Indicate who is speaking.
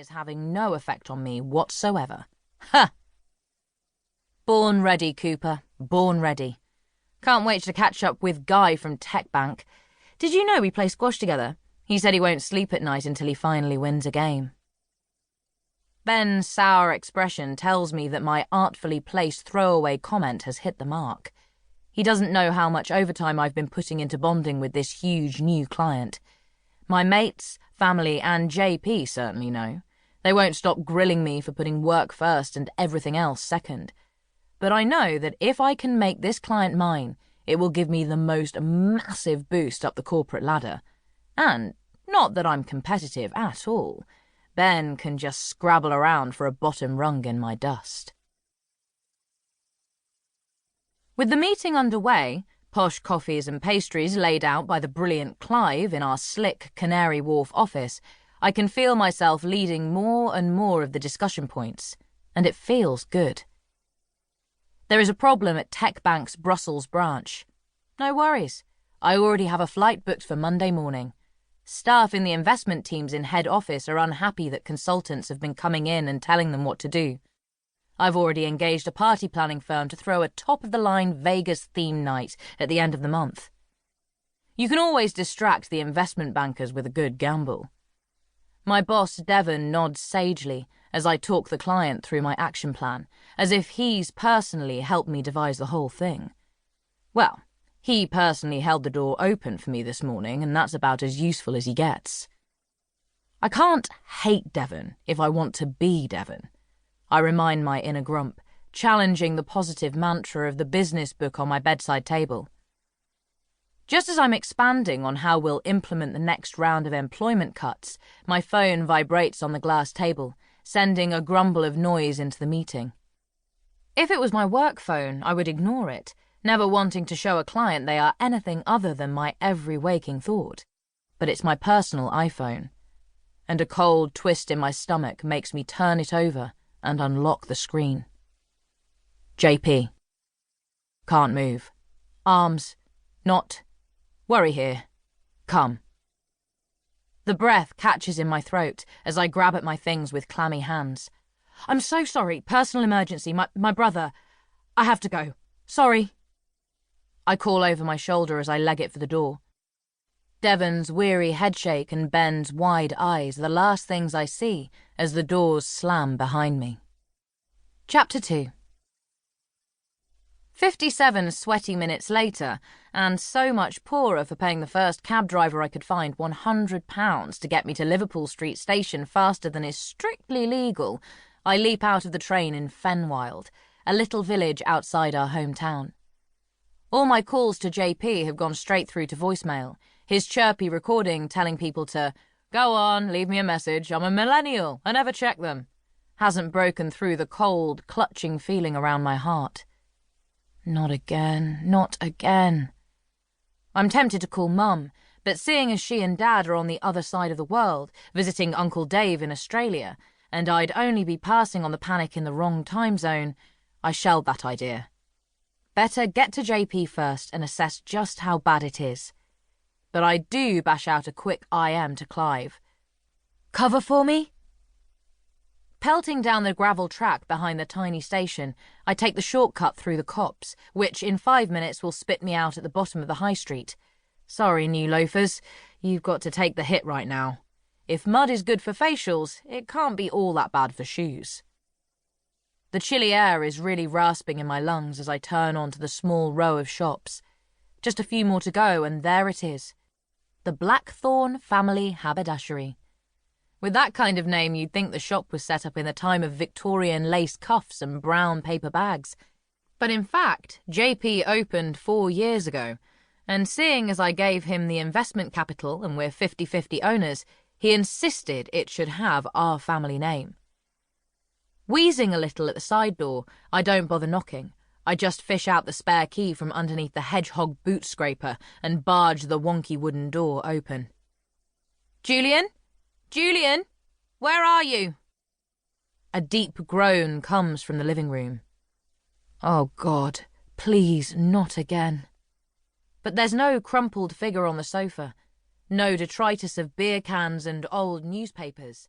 Speaker 1: is having no effect on me whatsoever. Ha! Born ready, Cooper. Born ready. Can't wait to catch up with Guy from Tech Bank. Did you know we play squash together? He said he won't sleep at night until he finally wins a game. Ben's sour expression tells me that my artfully placed throwaway comment has hit the mark. He doesn't know how much overtime I've been putting into bonding with this huge new client. My mates, family, and JP certainly know. They won't stop grilling me for putting work first and everything else second. But I know that if I can make this client mine, it will give me the most massive boost up the corporate ladder. And not that I'm competitive at all. Ben can just scrabble around for a bottom rung in my dust. With the meeting underway, posh coffees and pastries laid out by the brilliant Clive in our slick Canary Wharf office, I can feel myself leading more and more of the discussion points, and it feels good. There is a problem at Tech Bank's Brussels branch. No worries, I already have a flight booked for Monday morning. Staff in the investment teams in head office are unhappy that consultants have been coming in and telling them what to do. I've already engaged a party planning firm to throw a top-of-the-line Vegas theme night at the end of the month. You can always distract the investment bankers with a good gamble. My boss, Devon, nods sagely as I talk the client through my action plan, as if he's personally helped me devise the whole thing. Well, he personally held the door open for me this morning, and that's about as useful as he gets. I can't hate Devon if I want to be Devon. I remind my inner grump, challenging the positive mantra of the business book on my bedside table. Just as I'm expanding on how we'll implement the next round of employment cuts, my phone vibrates on the glass table, sending a grumble of noise into the meeting. If it was my work phone, I would ignore it, never wanting to show a client they are anything other than my every waking thought. But it's my personal iPhone, and a cold twist in my stomach makes me turn it over and unlock the screen. JP. Can't move. Arms. Not. Worry here. Come. The breath catches in my throat as I grab at my things with clammy hands. I'm so sorry. Personal emergency. My brother. I have to go. Sorry. I call over my shoulder as I leg it for the door. Devon's weary headshake and Ben's wide eyes are the last things I see as the doors slam behind me. Chapter 2. 57 sweaty minutes later, and so much poorer for paying the first cab driver I could find £100 to get me to Liverpool Street Station faster than is strictly legal, I leap out of the train in Fenwild, a little village outside our hometown. All my calls to JP have gone straight through to voicemail, his chirpy recording telling people to, "Go on, leave me a message, I'm a millennial, I never check them," hasn't broken through the cold, clutching feeling around my heart. Not again, not again. I'm tempted to call Mum, but seeing as she and Dad are on the other side of the world, visiting Uncle Dave in Australia, and I'd only be passing on the panic in the wrong time zone, I shelved that idea. Better get to JP first and assess just how bad it is. But I do bash out a quick IM to Clive. Cover for me? Pelting down the gravel track behind the tiny station, I take the shortcut through the copse, which in 5 minutes will spit me out at the bottom of the high street. Sorry, new loafers, you've got to take the hit right now. If mud is good for facials, it can't be all that bad for shoes. The chilly air is really rasping in my lungs as I turn onto the small row of shops. Just a few more to go, and there it is. The Blackthorn Family Haberdashery. With that kind of name, you'd think the shop was set up in the time of Victorian lace cuffs and brown paper bags. But in fact, JP opened 4 years ago, and seeing as I gave him the investment capital and we're 50-50 owners, he insisted it should have our family name. Wheezing a little at the side door, I don't bother knocking. I just fish out the spare key from underneath the hedgehog boot scraper and barge the wonky wooden door open. Julian? Julian? Where are you? A deep groan comes from the living room. Oh God, please not again. But there's no crumpled figure on the sofa, no detritus of beer cans and old newspapers.